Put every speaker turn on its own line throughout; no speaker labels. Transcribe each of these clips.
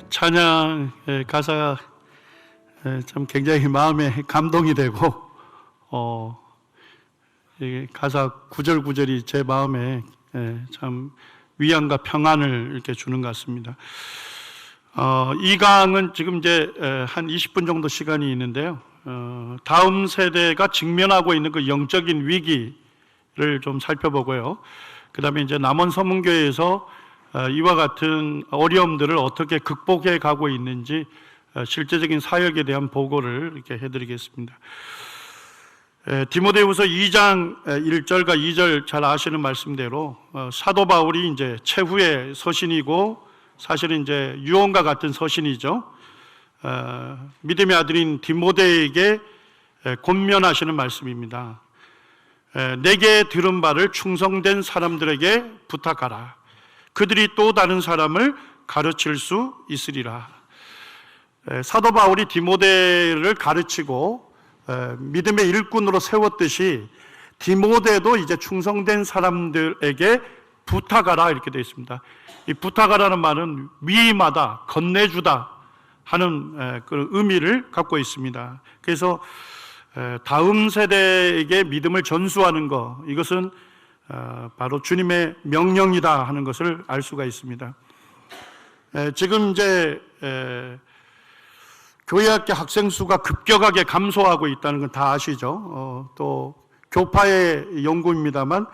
찬양 가사가 참 굉장히 마음에 감동이 되고 가사 구절구절이 제 마음에 참 위안과 평안을 이렇게 주는 것 같습니다. 이 강은 지금 이제 한 20분 정도 시간이 있는데요. 다음 세대가 직면하고 있는 그 영적인 위기를 좀 살펴보고요. 그 다음에 이제 남원 서문교회에서 이와 같은 어려움들을 어떻게 극복해 가고 있는지 실제적인 사역에 대한 보고를 이렇게 해드리겠습니다. 디모데후서 2장 1절과 2절 잘 아시는 말씀대로 사도 바울이 이제 최후의 서신이고 사실은 이제 유언과 같은 서신이죠. 믿음의 아들인 디모데에게 권면하시는 말씀입니다. 내게 들은 바를 충성된 사람들에게 부탁하라. 그들이 또 다른 사람을 가르칠 수 있으리라. 사도 바울이 디모데를 가르치고 믿음의 일꾼으로 세웠듯이 디모데도 이제 충성된 사람들에게 부탁하라 이렇게 되어 있습니다. 이 부탁하라는 말은 위임하다, 건네주다 하는 그런 의미를 갖고 있습니다. 그래서 다음 세대에게 믿음을 전수하는 것, 이것은 바로 주님의 명령이다 하는 것을 알 수가 있습니다. 지금 이제 교회학교 학생 수가 급격하게 감소하고 있다는 건 다 아시죠? 또 교파의 연구입니다만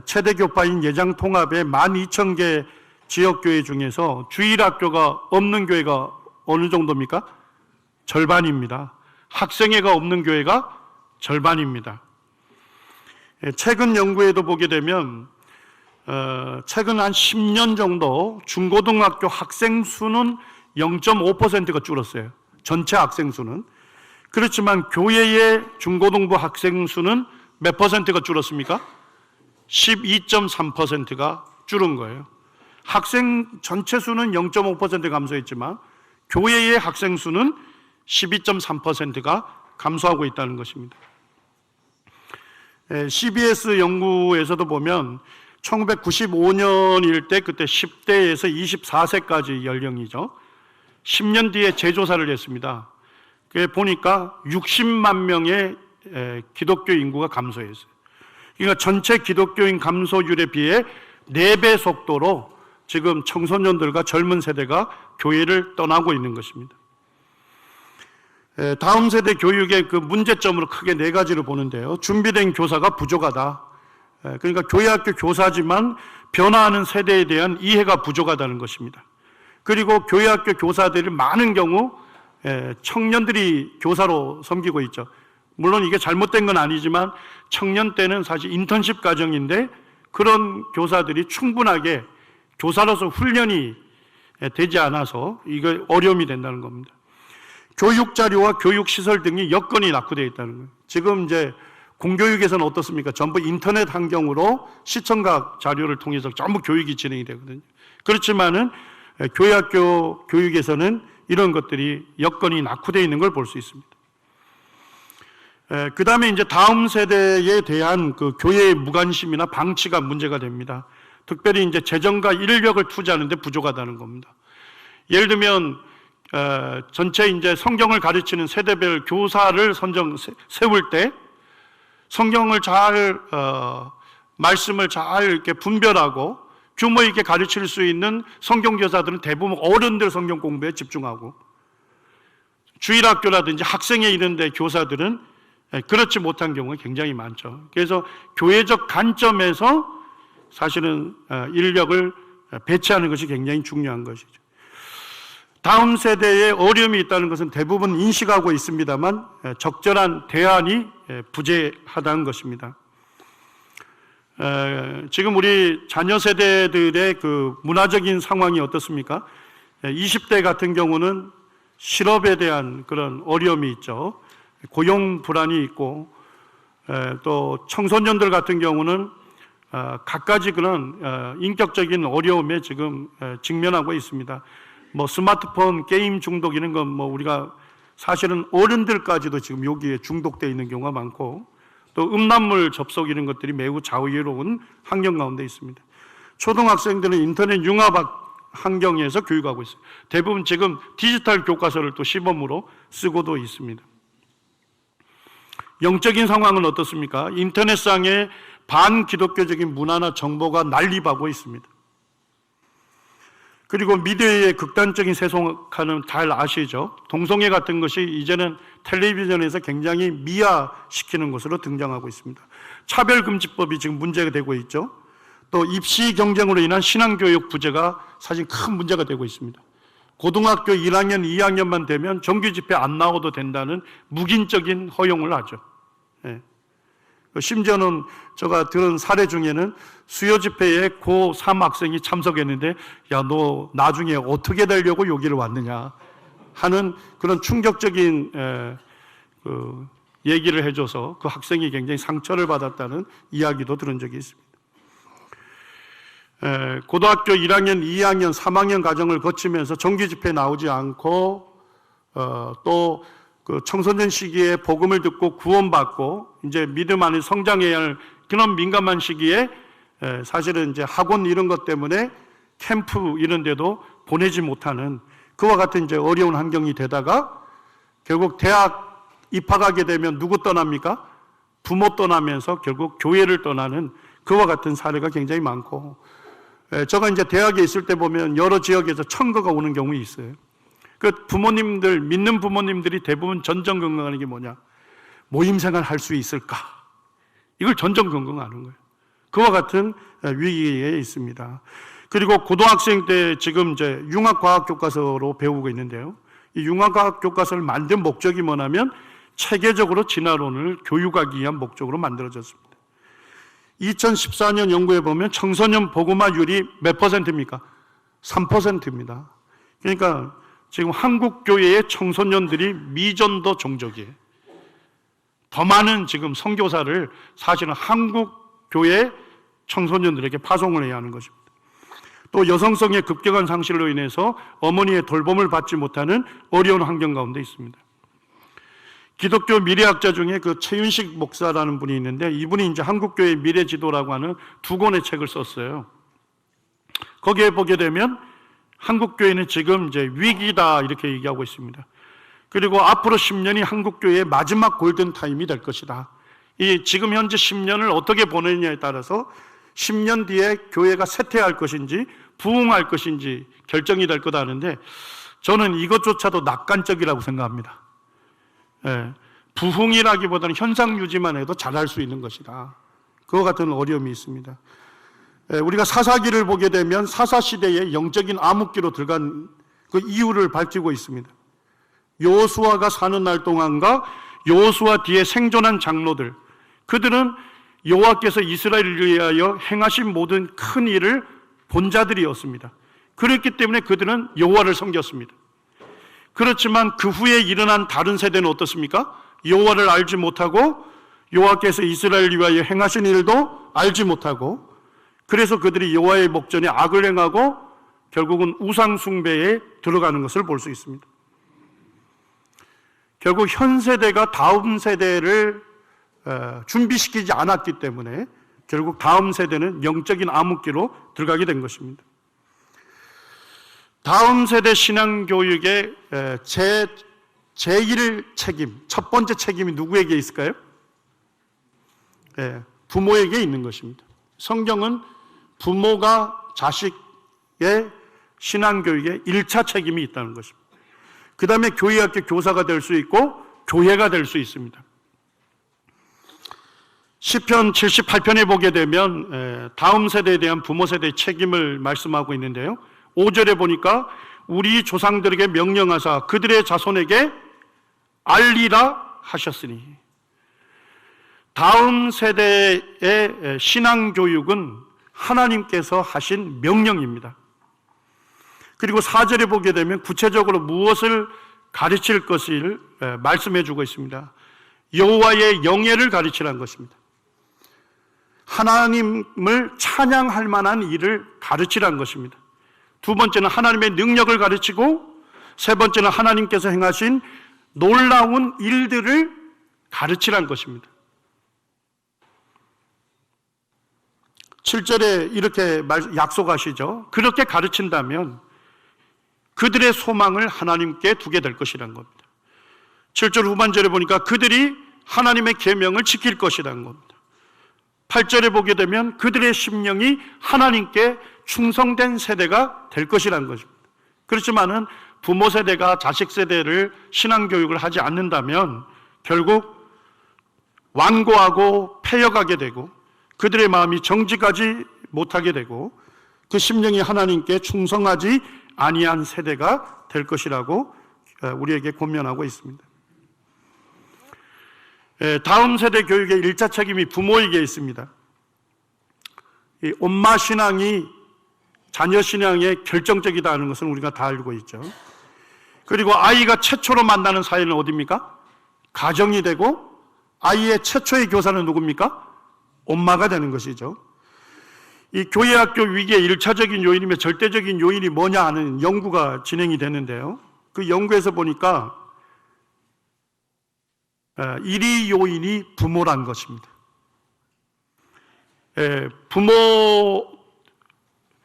최대 교파인 예장통합의 12,000개 지역교회 중에서 주일학교가 없는 교회가 어느 정도입니까? 절반입니다. 학생회가 없는 교회가 절반입니다. 최근 연구에도 보게 되면 최근 한 10년 정도 중고등학교 학생 수는 0.5%가 줄었어요. 전체 학생 수는. 그렇지만 교회의 중고등부 학생 수는 몇 퍼센트가 줄었습니까? 12.3%가 줄은 거예요. 학생 전체 수는 0.5% 감소했지만 교회의 학생 수는 12.3%가 감소하고 있다는 것입니다. CBS 연구에서도 보면 1995년일 때 그때 10대에서 24세까지 연령이죠. 10년 뒤에 재조사를 했습니다. 그게 보니까 60만 명의 기독교 인구가 감소했어요. 그러니까 전체 기독교인 감소율에 비해 4배 속도로 지금 청소년들과 젊은 세대가 교회를 떠나고 있는 것입니다. 다음 세대 교육의 그 문제점으로 크게 4가지를 보는데요. 준비된 교사가 부족하다. 그러니까 교회학교 교사지만 변화하는 세대에 대한 이해가 부족하다는 것입니다. 그리고 교회학교 교사들이 많은 경우 청년들이 교사로 섬기고 있죠. 물론 이게 잘못된 건 아니지만 청년 때는 사실 인턴십 과정인데 그런 교사들이 충분하게 교사로서 훈련이 되지 않아서 이거 어려움이 된다는 겁니다. 교육 자료와 교육 시설 등이 여건이 낙후되어 있다는 거예요. 지금 이제 공교육에서는 어떻습니까? 전부 인터넷 환경으로 시청각 자료를 통해서 전부 교육이 진행이 되거든요. 그렇지만은 교회학교 교육에서는 이런 것들이 여건이 낙후되어 있는 걸 볼 수 있습니다. 그 다음에 이제 다음 세대에 대한 그 교회의 무관심이나 방치가 문제가 됩니다. 특별히 이제 재정과 인력을 투자하는데 부족하다는 겁니다. 예를 들면 전체 이제 성경을 가르치는 세대별 교사를 세울 때 성경을 잘 말씀을 잘 이렇게 분별하고 규모 있게 가르칠 수 있는 성경교사들은 대부분 어른들 성경 공부에 집중하고 주일학교라든지 학생회 이런 데 교사들은 그렇지 못한 경우가 굉장히 많죠. 그래서 교회적 관점에서 사실은 인력을 배치하는 것이 굉장히 중요한 것이죠. 다음 세대에 어려움이 있다는 것은 대부분 인식하고 있습니다만 적절한 대안이 부재하다는 것입니다. 지금 우리 자녀 세대들의 그 문화적인 상황이 어떻습니까? 20대 같은 경우는 실업에 대한 그런 어려움이 있죠. 고용 불안이 있고 또 청소년들 같은 경우는 갖가지 그런 인격적인 어려움에 지금 직면하고 있습니다. 뭐 스마트폰 게임 중독 이런 건 뭐 우리가 사실은 어른들까지도 지금 여기에 중독되어 있는 경우가 많고 또 음란물 접속 이런 것들이 매우 자유로운 환경 가운데 있습니다. 초등학생들은 인터넷 융합 환경에서 교육하고 있어요. 대부분 지금 디지털 교과서를 또 시범으로 쓰고도 있습니다. 영적인 상황은 어떻습니까? 인터넷상에 반기독교적인 문화나 정보가 난립하고 있습니다. 그리고 미디어의 극단적인 세속화는 잘 아시죠? 동성애 같은 것이 이제는 텔레비전에서 굉장히 미화시키는 것으로 등장하고 있습니다. 차별금지법이 지금 문제가 되고 있죠. 또 입시 경쟁으로 인한 신앙교육 부재가 사실 큰 문제가 되고 있습니다. 고등학교 1학년, 2학년만 되면 정규 집회 안 나와도 된다는 묵인적인 허용을 하죠. 예. 심지어는 제가 들은 사례 중에는 수요 집회에 고3 학생이 참석했는데 야, 너 나중에 어떻게 되려고 여기를 왔느냐 하는 그런 충격적인 얘기를 해줘서 그 학생이 굉장히 상처를 받았다는 이야기도 들은 적이 있습니다. 고등학교 1학년, 2학년, 3학년 과정을 거치면서 정규 집회에 나오지 않고 또 그 청소년 시기에 복음을 듣고 구원받고 이제 믿음 안에 성장해야 할 그런 민감한 시기에 사실은 이제 학원 이런 것 때문에 캠프 이런 데도 보내지 못하는 그와 같은 이제 어려운 환경이 되다가 결국 대학 입학하게 되면 누구 떠납니까? 부모 떠나면서 결국 교회를 떠나는 그와 같은 사례가 굉장히 많고, 제가 이제 대학에 있을 때 보면 여러 지역에서 청거가 오는 경우 있어요. 그 부모님들, 믿는 부모님들이 대부분 전전긍긍하는 게 뭐냐? 모임생활 할 수 있을까? 이걸 전전긍긍하는 거예요. 그와 같은 위기에 있습니다. 그리고 고등학생 때 지금 이제 융합과학 교과서로 배우고 있는데요. 이 융합과학 교과서를 만든 목적이 뭐냐면 체계적으로 진화론을 교육하기 위한 목적으로 만들어졌습니다. 2014년 연구에 보면 청소년 복음화율이 몇 %입니까? 3%입니다. 그러니까 지금 한국 교회의 청소년들이 미전도 종족이에요. 더 많은 지금 선교사를 사실은 한국 교회 청소년들에게 파송을 해야 하는 것입니다. 또 여성성의 급격한 상실로 인해서 어머니의 돌봄을 받지 못하는 어려운 환경 가운데 있습니다. 기독교 미래학자 중에 그 최윤식 목사라는 분이 있는데 이분이 이제 한국교회 미래지도라고 하는 2권의 책을 썼어요. 거기에 보게 되면 한국교회는 지금 이제 위기다 이렇게 얘기하고 있습니다. 그리고 앞으로 10년이 한국교회의 마지막 골든타임이 될 것이다. 이 지금 현재 10년을 어떻게 보내느냐에 따라서 10년 뒤에 교회가 쇠퇴할 것인지 부흥할 것인지 결정이 될 거다 하는데 저는 이것조차도 낙관적이라고 생각합니다. 부흥이라기보다는 현상 유지만 해도 잘할 수 있는 것이다. 그와 같은 어려움이 있습니다. 우리가 사사기를 보게 되면 사사시대에 영적인 암흑기로 들어간 그 이유를 밝히고 있습니다. 여호수아가 사는 날 동안과 여호수아 뒤에 생존한 장로들, 그들은 여호와께서 이스라엘을 위하여 행하신 모든 큰 일을 본 자들이었습니다. 그렇기 때문에 그들은 여호와를 섬겼습니다. 그렇지만 그 후에 일어난 다른 세대는 어떻습니까? 여호와를 알지 못하고 여호와께서 이스라엘을 위하여 행하신 일도 알지 못하고, 그래서 그들이 여호와의 목전에 악을 행하고 결국은 우상 숭배에 들어가는 것을 볼 수 있습니다. 결국 현 세대가 다음 세대를 준비시키지 않았기 때문에 결국 다음 세대는 영적인 암흑기로 들어가게 된 것입니다. 다음 세대 신앙교육의 제1 책임, 첫 번째 책임이 누구에게 있을까요? 부모에게 있는 것입니다. 성경은 부모가 자식의 신앙교육에 1차 책임이 있다는 것입니다. 그 다음에 교회학교 교사가 될 수 있고 교회가 될 수 있습니다. 시편 78편에 보게 되면 다음 세대에 대한 부모 세대의 책임을 말씀하고 있는데요. 5절에 보니까 우리 조상들에게 명령하사 그들의 자손에게 알리라 하셨으니, 다음 세대의 신앙교육은 하나님께서 하신 명령입니다. 그리고 4절에 보게 되면 구체적으로 무엇을 가르칠 것을 말씀해 주고 있습니다. 여호와의 영예를 가르치라는 것입니다. 하나님을 찬양할 만한 일을 가르치라는 것입니다. 두 번째는 하나님의 능력을 가르치고, 세 번째는 하나님께서 행하신 놀라운 일들을 가르치라는 것입니다. 7절에 이렇게 약속하시죠. 그렇게 가르친다면 그들의 소망을 하나님께 두게 될 것이라는 겁니다. 7절 후반절에 보니까 그들이 하나님의 계명을 지킬 것이라는 겁니다. 8절에 보게 되면 그들의 심령이 하나님께 충성된 세대가 될 것이라는 것입니다. 그렇지만은 부모 세대가 자식 세대를 신앙교육을 하지 않는다면 결국 완고하고 패역하게 되고 그들의 마음이 정직하지 못하게 되고 그 심령이 하나님께 충성하지 아니한 세대가 될 것이라고 우리에게 권면하고 있습니다. 다음 세대 교육의 1차 책임이 부모에게 있습니다. 이 엄마 신앙이 자녀 신앙에 결정적이다는 것은 우리가 다 알고 있죠. 그리고 아이가 최초로 만나는 사회는 어디입니까? 가정이 되고 아이의 최초의 교사는 누굽니까? 엄마가 되는 것이죠. 이 교회학교 위기의 1차적인 요인이며 절대적인 요인이 뭐냐 하는 연구가 진행이 되는데요. 그 연구에서 보니까 1위 요인이 부모란 것입니다.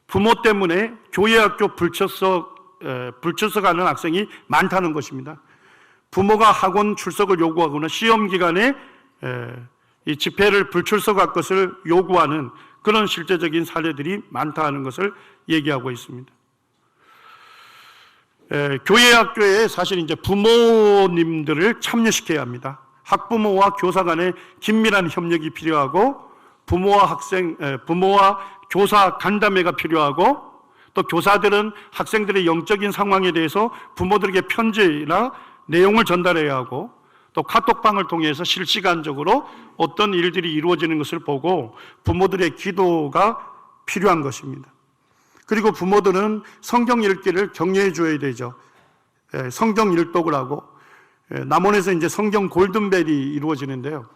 부모 때문에 교회학교 불출석하는 학생이 많다는 것입니다. 부모가 학원 출석을 요구하거나 시험 기간에 이 집회를 불출석할 것을 요구하는 그런 실제적인 사례들이 많다는 것을 얘기하고 있습니다. 교회 학교에 사실 이제 부모님들을 참여시켜야 합니다. 학부모와 교사 간의 긴밀한 협력이 필요하고 부모와 교사 간담회가 필요하고 또 교사들은 학생들의 영적인 상황에 대해서 부모들에게 편지나 내용을 전달해야 하고 또 카톡방을 통해서 실시간적으로 어떤 일들이 이루어지는 것을 보고 부모들의 기도가 필요한 것입니다. 그리고 부모들은 성경 읽기를 격려해 줘야 되죠. 성경 일독을 하고 남원에서 이제 성경 골든벨이 이루어지는데요.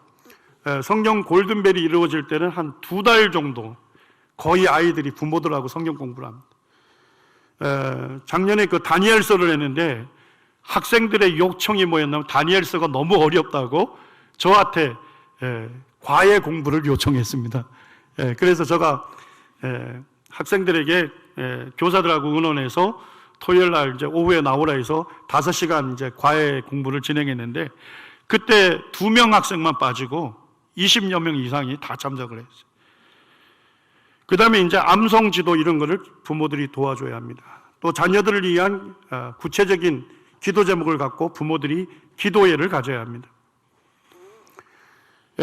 성경 골든벨이 이루어질 때는 한 2달 정도 거의 아이들이 부모들하고 성경 공부를 합니다. 작년에 그 다니엘서를 했는데 학생들의 요청이 뭐였냐면 다니엘서가 너무 어렵다고 저한테 과외 공부를 요청했습니다. 그래서 제가 학생들에게 교사들하고 의논해서 토요일 날 이제 오후에 나오라 해서 5시간 이제 과외 공부를 진행했는데 그때 2명 학생만 빠지고 20여 명 이상이 다 참석을 했어요. 그 다음에 이제 암송 지도 이런 거를 부모들이 도와줘야 합니다. 또 자녀들을 위한 구체적인 기도 제목을 갖고 부모들이 기도회를 가져야 합니다.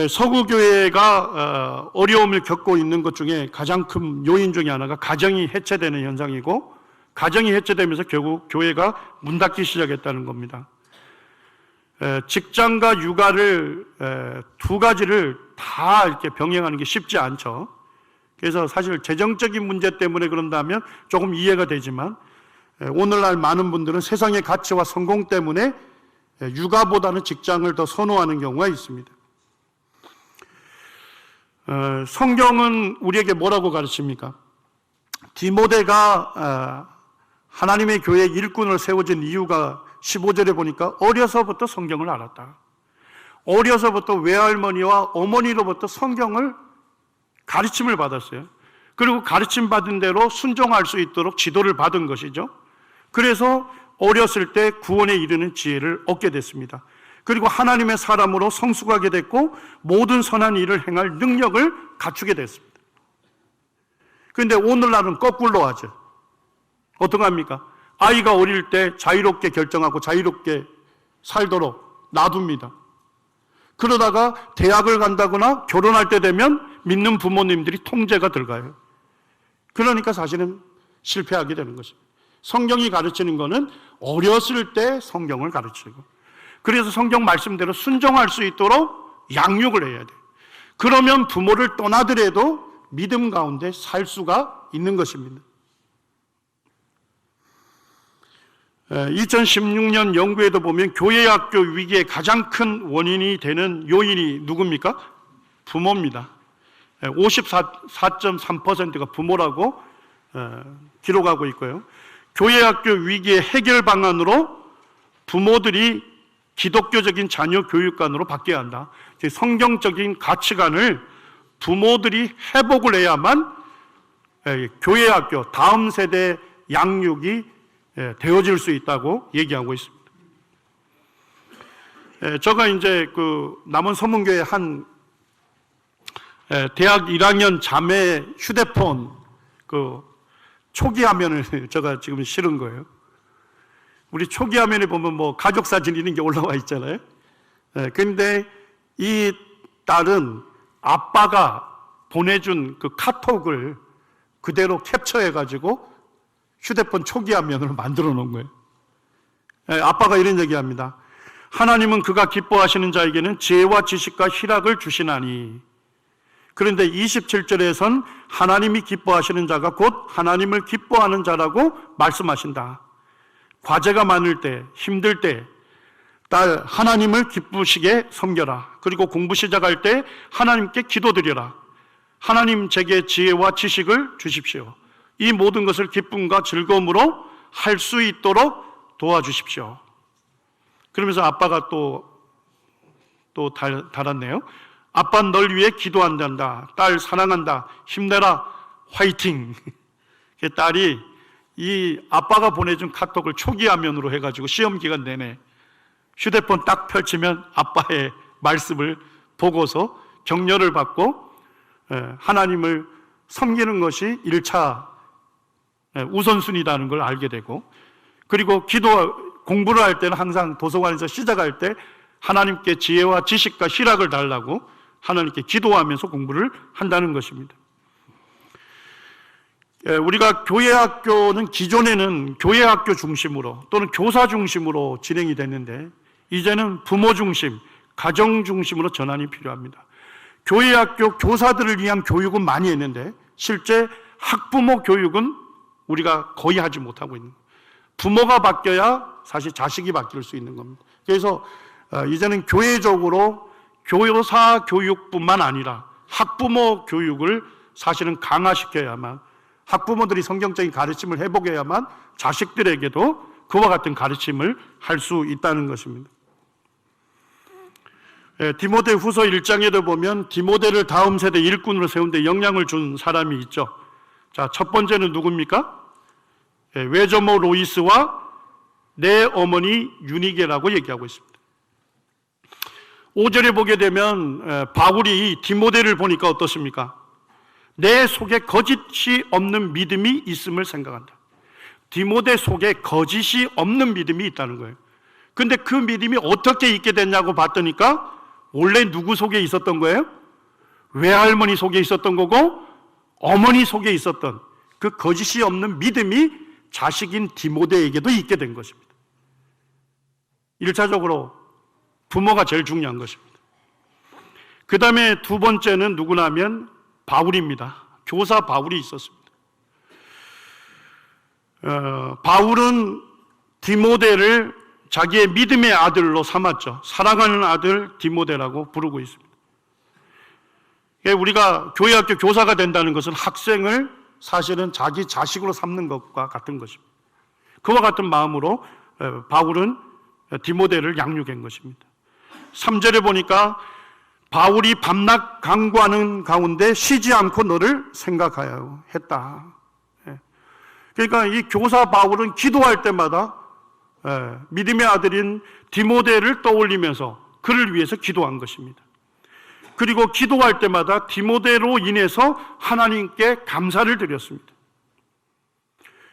서구교회가 어려움을 겪고 있는 것 중에 가장 큰 요인 중에 하나가 가정이 해체되는 현상이고 가정이 해체되면서 결국 교회가 문 닫기 시작했다는 겁니다. 직장과 육아를 두 가지를 다 이렇게 병행하는 게 쉽지 않죠. 그래서 사실 재정적인 문제 때문에 그런다면 조금 이해가 되지만 오늘날 많은 분들은 세상의 가치와 성공 때문에 육아보다는 직장을 더 선호하는 경우가 있습니다. 성경은 우리에게 뭐라고 가르칩니까? 디모데가 하나님의 교회 일꾼을 세워진 이유가 15절에 보니까 어려서부터 성경을 알았다. 어려서부터 외할머니와 어머니로부터 성경을 가르침을 받았어요. 그리고 가르침 받은 대로 순종할 수 있도록 지도를 받은 것이죠. 그래서 어렸을 때 구원에 이르는 지혜를 얻게 됐습니다. 그리고 하나님의 사람으로 성숙하게 됐고 모든 선한 일을 행할 능력을 갖추게 됐습니다. 그런데 오늘날은 거꾸로 하죠. 어떡합니까? 아이가 어릴 때 자유롭게 결정하고 자유롭게 살도록 놔둡니다. 그러다가 대학을 간다거나 결혼할 때 되면 믿는 부모님들이 통제가 들어가요. 그러니까 사실은 실패하게 되는 것입니다. 성경이 가르치는 것은 어렸을 때 성경을 가르치고 그래서 성경 말씀대로 순종할 수 있도록 양육을 해야 돼요. 그러면 부모를 떠나더라도 믿음 가운데 살 수가 있는 것입니다. 2016년 연구에도 보면 교회학교 위기의 가장 큰 원인이 되는 요인이 누굽니까? 부모입니다. 54.3%가 부모라고 기록하고 있고요. 교회학교 위기의 해결 방안으로 부모들이 기독교적인 자녀 교육관으로 바뀌어야 한다. 성경적인 가치관을 부모들이 회복을 해야만 교회 학교 다음 세대 양육이 되어질 수 있다고 얘기하고 있습니다. 제가 이제 그 남원 서문교회 한 대학 1학년 자매 휴대폰 그 초기 화면을 제가 지금 실은 거예요. 우리 초기 화면에 보면 뭐 가족 사진 이런 게 올라와 있잖아요. 그런데 이 딸은 아빠가 보내준 그 카톡을 그대로 캡처해가지고 휴대폰 초기 화면으로 만들어 놓은 거예요. 아빠가 이런 얘기합니다. 하나님은 그가 기뻐하시는 자에게는 지혜와 지식과 희락을 주시나니. 그런데 27절에선 하나님이 기뻐하시는 자가 곧 하나님을 기뻐하는 자라고 말씀하신다. 과제가 많을 때, 힘들 때 딸 하나님을 기쁘시게 섬겨라. 그리고 공부 시작할 때 하나님께 기도드려라. 하나님 제게 지혜와 지식을 주십시오. 이 모든 것을 기쁨과 즐거움으로 할 수 있도록 도와주십시오. 그러면서 아빠가 또 달았네요. 아빠는 널 위해 기도한단다. 딸 사랑한다. 힘내라. 화이팅. 딸이 이 아빠가 보내준 카톡을 초기 화면으로 해가지고 시험 기간 내내 휴대폰 딱 펼치면 아빠의 말씀을 보고서 격려를 받고 하나님을 섬기는 것이 1차 우선순위라는 걸 알게 되고, 그리고 공부를 할 때는 항상 도서관에서 시작할 때 하나님께 지혜와 지식과 희락을 달라고 하나님께 기도하면서 공부를 한다는 것입니다. 우리가 교회학교는 기존에는 교회학교 중심으로 또는 교사 중심으로 진행이 됐는데 이제는 부모 중심, 가정 중심으로 전환이 필요합니다. 교회학교 교사들을 위한 교육은 많이 했는데 실제 학부모 교육은 우리가 거의 하지 못하고 있는 거예요. 부모가 바뀌어야 사실 자식이 바뀔 수 있는 겁니다. 그래서 이제는 교회적으로 교사 교육뿐만 아니라 학부모 교육을 사실은 강화시켜야만, 학부모들이 성경적인 가르침을 해보게야만 자식들에게도 그와 같은 가르침을 할 수 있다는 것입니다. 디모데 후서 1장에도 보면 디모데를 다음 세대 일꾼으로 세운 데 영향을 준 사람이 있죠. 자, 첫 번째는 누굽니까? 외조모 로이스와 내 어머니 유니게라고 얘기하고 있습니다. 5절에 보게 되면 바울이 디모데를 보니까 어떻습니까? 내 속에 거짓이 없는 믿음이 있음을 생각한다. 디모데 속에 거짓이 없는 믿음이 있다는 거예요. 근데 그 믿음이 어떻게 있게 됐냐고 봤더니까 원래 누구 속에 있었던 거예요? 외할머니 속에 있었던 거고 어머니 속에 있었던 그 거짓이 없는 믿음이 자식인 디모데에게도 있게 된 것입니다. 1차적으로 부모가 제일 중요한 것입니다. 그 다음에 두 번째는 누구나 하면 바울입니다. 교사 바울이 있었습니다. 바울은 디모데를 자기의 믿음의 아들로 삼았죠. 사랑하는 아들 디모데라고 부르고 있습니다. 우리가 교회학교 교사가 된다는 것은 학생을 사실은 자기 자식으로 삼는 것과 같은 것입니다. 그와 같은 마음으로 바울은 디모데를 양육한 것입니다. 3절에 보니까 바울이 밤낮 강구하는 가운데 쉬지 않고 너를 생각하여 했다. 그러니까 이 교사 바울은 기도할 때마다 믿음의 아들인 디모데를 떠올리면서 그를 위해서 기도한 것입니다. 그리고 기도할 때마다 디모데로 인해서 하나님께 감사를 드렸습니다.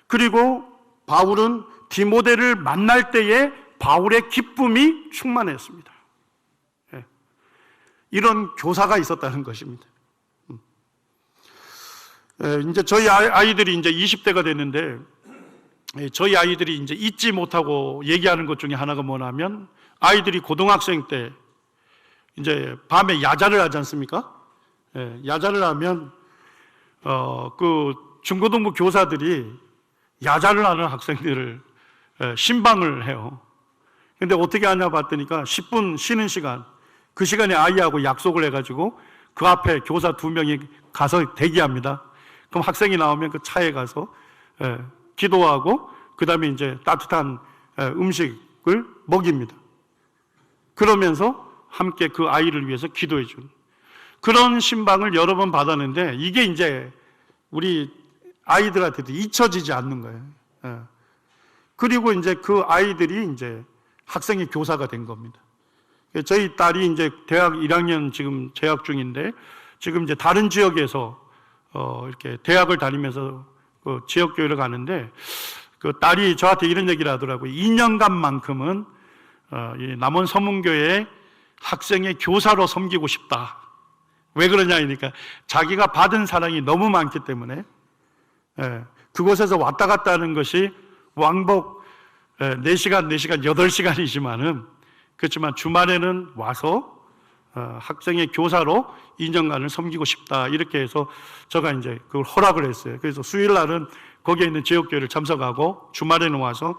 그리고 바울은 디모데를 만날 때에 바울의 기쁨이 충만했습니다. 이런 교사가 있었다는 것입니다. 이제 저희 아이들이 이제 20대가 됐는데 저희 아이들이 이제 잊지 못하고 얘기하는 것 중에 하나가 뭐냐면 아이들이 고등학생 때 이제 밤에 야자를 하지 않습니까? 야자를 하면 그 중고등부 교사들이 야자를 하는 학생들을 신방을 해요. 근데 어떻게 하냐 봤더니까 10분 쉬는 시간, 그 시간에 아이하고 약속을 해가지고 그 앞에 교사 2명이 가서 대기합니다. 그럼 학생이 나오면 그 차에 가서 기도하고 그 다음에 이제 따뜻한 음식을 먹입니다. 그러면서 함께 그 아이를 위해서 기도해 주는. 그런 신방을 여러 번 받았는데 이게 이제 우리 아이들한테도 잊혀지지 않는 거예요. 예. 그리고 이제 그 아이들이 이제 학생의 교사가 된 겁니다. 저희 딸이 이제 대학 1학년 지금 재학 중인데 지금 이제 다른 지역에서 이렇게 대학을 다니면서 그 지역교회를 가는데 그 딸이 저한테 이런 얘기를 하더라고요. 2년간만큼은 이 남원 서문교회의 학생의 교사로 섬기고 싶다. 왜 그러냐 하니까 자기가 받은 사랑이 너무 많기 때문에 그곳에서 왔다 갔다 하는 것이 왕복 4시간, 8시간이지만은 그렇지만 주말에는 와서 학생의 교사로 2년간을 섬기고 싶다. 이렇게 해서 제가 이제 그걸 허락을 했어요. 그래서 수요일 날은 거기에 있는 지역교회를 참석하고 주말에는 와서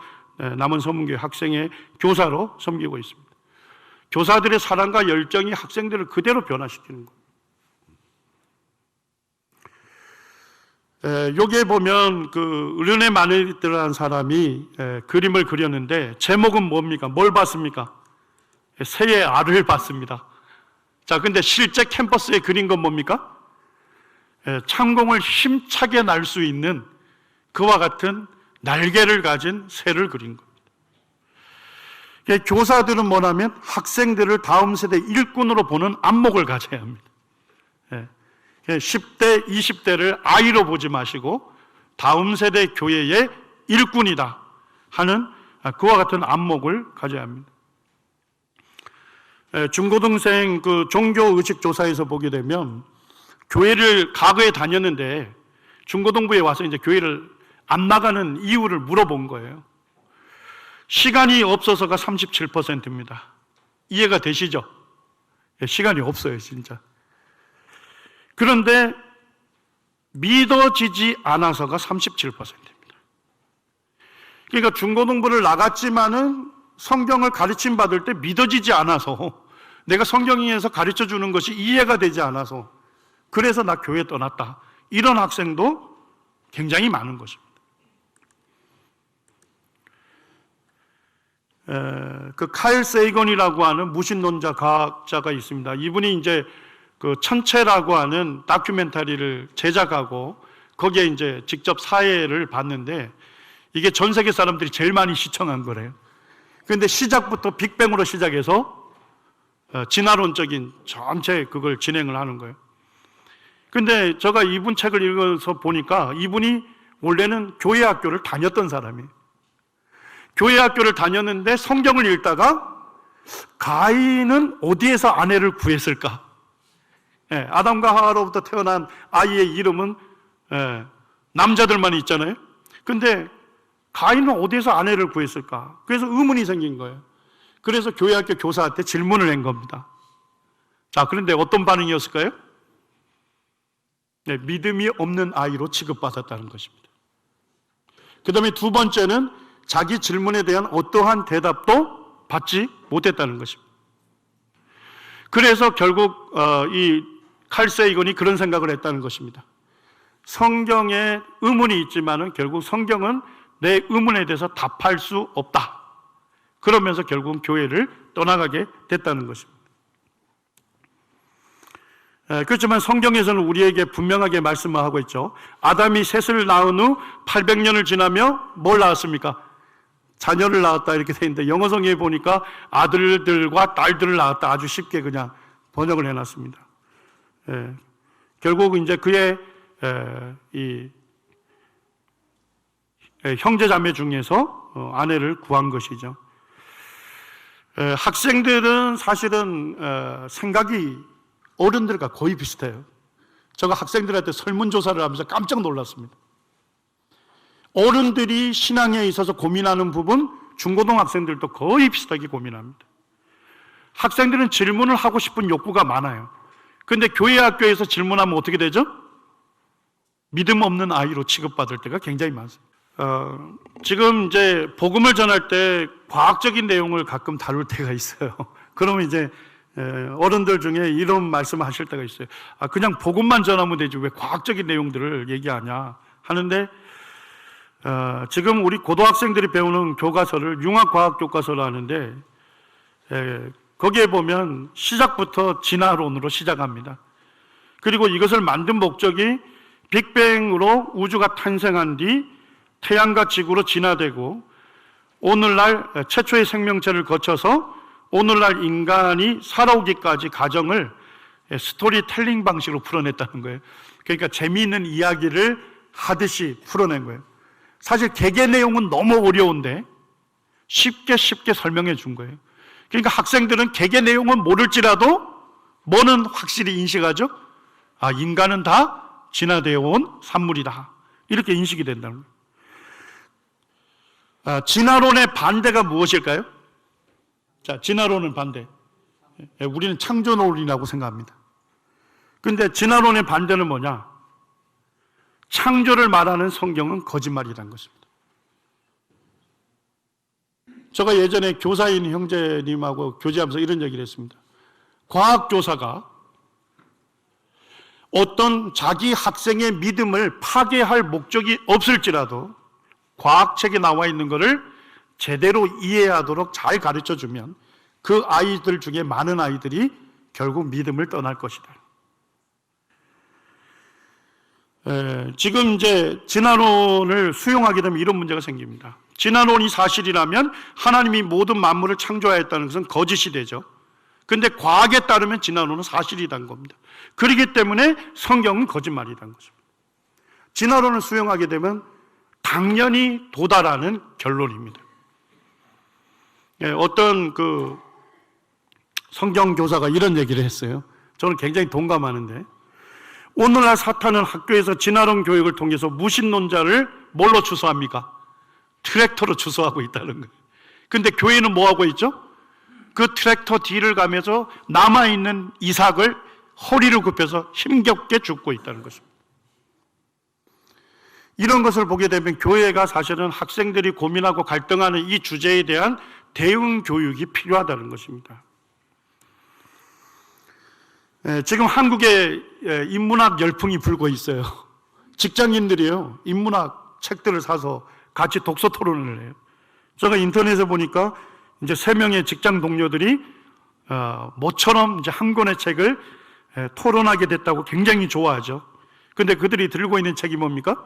남원 서문교회 학생의 교사로 섬기고 있습니다. 교사들의 사랑과 열정이 학생들을 그대로 변화시키는 거예요. 여기에 보면 그 르네 마네르트라는 사람이 그림을 그렸는데 제목은 뭡니까? 뭘 봤습니까? 새의 알을 봤습니다. 자, 근데 실제 캠퍼스에 그린 건 뭡니까? 창공을 힘차게 날 수 있는 그와 같은 날개를 가진 새를 그린 겁니다. 교사들은 뭐냐면 학생들을 다음 세대 일꾼으로 보는 안목을 가져야 합니다. 10대, 20대를 아이로 보지 마시고 다음 세대 교회의 일꾼이다 하는 그와 같은 안목을 가져야 합니다. 중고등생 그 종교의식 조사에서 보게 되면 교회를 과거에 다녔는데 중고등부에 와서 이제 교회를 안 나가는 이유를 물어본 거예요. 시간이 없어서가 37%입니다. 이해가 되시죠? 시간이 없어요, 진짜. 그런데 믿어지지 않아서가 37%입니다. 그러니까 중고등부를 나갔지만은 성경을 가르침 받을 때 믿어지지 않아서 내가 성경에서 가르쳐 주는 것이 이해가 되지 않아서 그래서 나 교회 떠났다. 이런 학생도 굉장히 많은 것입니다. 그 카일 세이건이라고 하는 무신론자 과학자가 있습니다. 이분이 이제 그 천체라고 하는 다큐멘터리를 제작하고 거기에 이제 직접 사회를 봤는데 이게 전 세계 사람들이 제일 많이 시청한 거래요. 그런데 시작부터 빅뱅으로 시작해서 진화론적인 전체 그걸 진행을 하는 거예요. 근데 제가 이분 책을 읽어서 보니까 이분이 원래는 교회 학교를 다녔던 사람이에요. 교회 학교를 다녔는데 성경을 읽다가 가인은 어디에서 아내를 구했을까? 아담과 하와로부터 태어난 아이의 이름은 남자들만 있잖아요. 근데 가인은 어디에서 아내를 구했을까? 그래서 의문이 생긴 거예요. 그래서 교회 학교 교사한테 질문을 한 겁니다. 자, 그런데 어떤 반응이었을까요? 믿음이 없는 아이로 취급받았다는 것입니다. 그 다음에 두 번째는 자기 질문에 대한 어떠한 대답도 받지 못했다는 것입니다. 그래서 결국 이 칼 세이건이 그런 생각을 했다는 것입니다. 성경에 의문이 있지만은 결국 성경은 내 의문에 대해서 답할 수 없다. 그러면서 결국 교회를 떠나가게 됐다는 것입니다. 그렇지만 성경에서는 우리에게 분명하게 말씀하고 있죠. 아담이 셋을 낳은 후 800년을 지나며 뭘 낳았습니까? 자녀를 낳았다 이렇게 돼 있는데 영어성에 보니까 아들들과 딸들을 낳았다. 아주 쉽게 그냥 번역을 해놨습니다. 결국 이제 그의 이 형제자매 중에서 아내를 구한 것이죠. 학생들은 사실은 생각이 어른들과 거의 비슷해요. 제가 학생들한테 설문조사를 하면서 깜짝 놀랐습니다. 어른들이 신앙에 있어서 고민하는 부분 중고등학생들도 거의 비슷하게 고민합니다. 학생들은 질문을 하고 싶은 욕구가 많아요. 그런데 교회 학교에서 질문하면 어떻게 되죠? 믿음 없는 아이로 취급받을 때가 굉장히 많습니다. 지금 이제 복음을 전할 때 과학적인 내용을 가끔 다룰 때가 있어요. 그러면 이제 어른들 중에 이런 말씀을 하실 때가 있어요. 그냥 복음만 전하면 되지 왜 과학적인 내용들을 얘기하냐 하는데 지금 우리 고등학생들이 배우는 교과서를 융합과학교과서를 하는데 거기에 보면 시작부터 진화론으로 시작합니다. 그리고 이것을 만든 목적이 빅뱅으로 우주가 탄생한 뒤 태양과 지구로 진화되고 오늘날 최초의 생명체를 거쳐서 오늘날 인간이 살아오기까지 과정을 스토리텔링 방식으로 풀어냈다는 거예요. 그러니까 재미있는 이야기를 하듯이 풀어낸 거예요. 사실 개개 내용은 너무 어려운데 쉽게 설명해 준 거예요. 그러니까 학생들은 개개 내용은 모를지라도 뭐는 확실히 인식하죠? 아, 인간은 다 진화되어 온 산물이다. 이렇게 인식이 된다는 거예요. 진화론의 반대가 무엇일까요? 자, 진화론은 반대. 우리는 창조론이라고 생각합니다. 근데 진화론의 반대는 뭐냐? 창조를 말하는 성경은 거짓말이라는 것입니다. 제가 예전에 교사인 형제님하고 교제하면서 이런 얘기를 했습니다. 과학교사가 어떤 자기 학생의 믿음을 파괴할 목적이 없을지라도 과학책에 나와 있는 것을 제대로 이해하도록 잘 가르쳐주면 그 아이들 중에 많은 아이들이 결국 믿음을 떠날 것이다. 지금 이제 진화론을 수용하게 되면 이런 문제가 생깁니다. 진화론이 사실이라면 하나님이 모든 만물을 창조하였다는 것은 거짓이 되죠. 근데 과학에 따르면 진화론은 사실이라는 겁니다. 그렇기 때문에 성경은 거짓말이라는 것입니다. 진화론을 수용하게 되면 당연히 도달하는 결론입니다. 어떤 그 성경 교사가 이런 얘기를 했어요. 저는 굉장히 동감하는데, 오늘날 사탄은 학교에서 진화론 교육을 통해서 무신론자를 뭘로 추소합니까? 트랙터로 추소하고 있다는 거예요. 근데 교회는 뭐 하고 있죠? 그 트랙터 뒤를 가면서 남아있는 이삭을 허리를 굽혀서 힘겹게 죽고 있다는 것입니다. 이런 것을 보게 되면 교회가 사실은 학생들이 고민하고 갈등하는 이 주제에 대한 대응 교육이 필요하다는 것입니다. 지금 한국에 인문학 열풍이 불고 있어요. 직장인들이요, 인문학 책들을 사서 같이 독서 토론을 해요. 제가 인터넷에 보니까 이제 3명의 직장 동료들이 모처럼 이제 한 권의 책을 토론하게 됐다고 굉장히 좋아하죠. 근데 그들이 들고 있는 책이 뭡니까?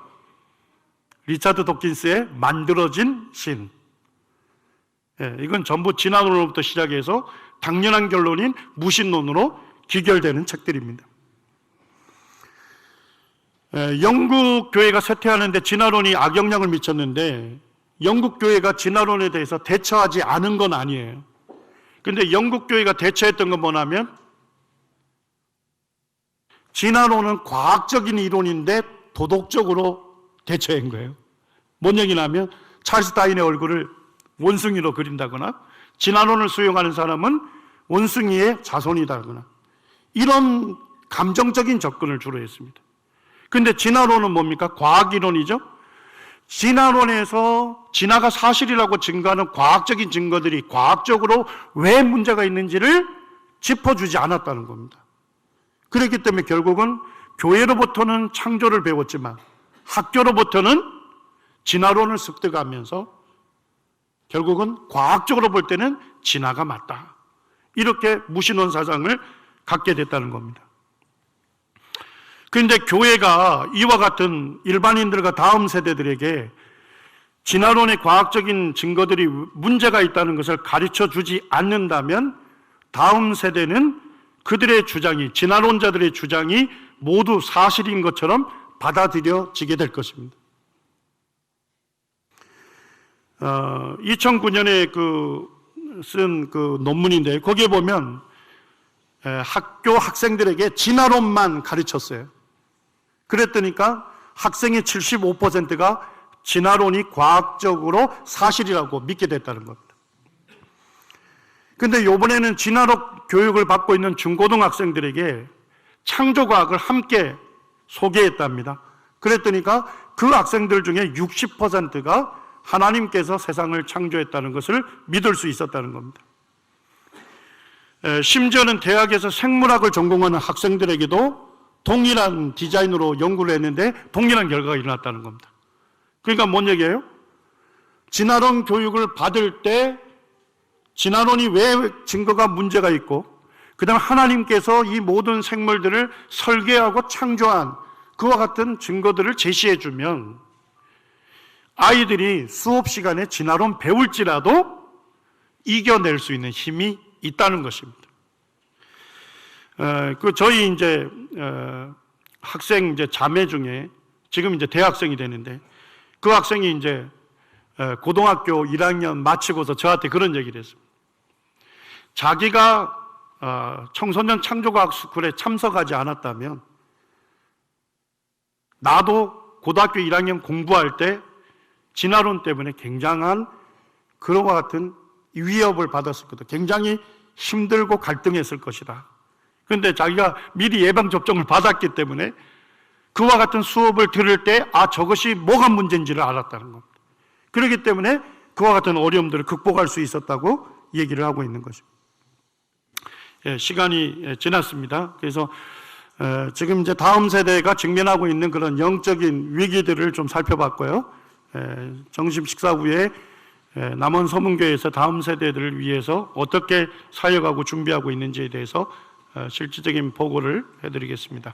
리차드 도킨스의 만들어진 신. 이건 전부 진화론으로부터 시작해서 당연한 결론인 무신론으로 귀결되는 책들입니다. 영국 교회가 쇠퇴하는데 진화론이 악영향을 미쳤는데 영국 교회가 진화론에 대해서 대처하지 않은 건 아니에요. 그런데 영국 교회가 대처했던 건 뭐냐면, 진화론은 과학적인 이론인데 도덕적으로 대처한 거예요. 뭔 얘기냐면 찰스 다윈의 얼굴을 원숭이로 그린다거나, 진화론을 수용하는 사람은 원숭이의 자손이다거나, 이런 감정적인 접근을 주로 했습니다. 근데 진화론은 뭡니까? 과학이론이죠. 진화론에서 진화가 사실이라고 증거하는 과학적인 증거들이 과학적으로 왜 문제가 있는지를 짚어주지 않았다는 겁니다. 그렇기 때문에 결국은 교회로부터는 창조를 배웠지만 학교로부터는 진화론을 습득하면서 결국은 과학적으로 볼 때는 진화가 맞다, 이렇게 무신론 사상을 갖게 됐다는 겁니다. 그런데 교회가 이와 같은 일반인들과 다음 세대들에게 진화론의 과학적인 증거들이 문제가 있다는 것을 가르쳐 주지 않는다면 다음 세대는 그들의 주장이, 진화론자들의 주장이 모두 사실인 것처럼 받아들여지게 될 것입니다. 2009년에 쓴 논문인데, 거기에 보면 학교 학생들에게 진화론만 가르쳤어요. 그랬더니까 학생의 75%가 진화론이 과학적으로 사실이라고 믿게 됐다는 겁니다. 그런데 이번에는 진화론 교육을 받고 있는 중고등학생들에게 창조과학을 함께 소개했답니다. 그랬더니까 그 학생들 중에 60%가 하나님께서 세상을 창조했다는 것을 믿을 수 있었다는 겁니다. 심지어는 대학에서 생물학을 전공하는 학생들에게도 동일한 디자인으로 연구를 했는데 동일한 결과가 일어났다는 겁니다. 그러니까 뭔 얘기예요? 진화론 교육을 받을 때 진화론이 왜 증거가 문제가 있고 그다음에 하나님께서 이 모든 생물들을 설계하고 창조한 그와 같은 증거들을 제시해 주면 아이들이 수업 시간에 진화론 배울지라도 이겨낼 수 있는 힘이 있다는 것입니다. 저희 이제 학생 이제 자매 중에 지금 이제 대학생이 되는데 그 학생이 이제 고등학교 1학년 마치고서 저한테 그런 얘기를 했습니다. 자기가 청소년 창조과학 스쿨에 참석하지 않았다면 나도 고등학교 1학년 공부할 때 진화론 때문에 굉장한 그와 같은 위협을 받았을 거다. 굉장히 힘들고 갈등했을 것이다. 그런데 자기가 미리 예방접종을 받았기 때문에 그와 같은 수업을 들을 때 저것이 뭐가 문제인지를 알았다는 겁니다. 그렇기 때문에 그와 같은 어려움들을 극복할 수 있었다고 얘기를 하고 있는 것입니다. 시간이 지났습니다. 그래서 지금 이제 다음 세대가 직면하고 있는 그런 영적인 위기들을 좀 살펴봤고요. 점심 식사 후에 남원 서문교회에서 다음 세대들을 위해서 어떻게 사역하고 준비하고 있는지에 대해서 실질적인 보고를 해드리겠습니다.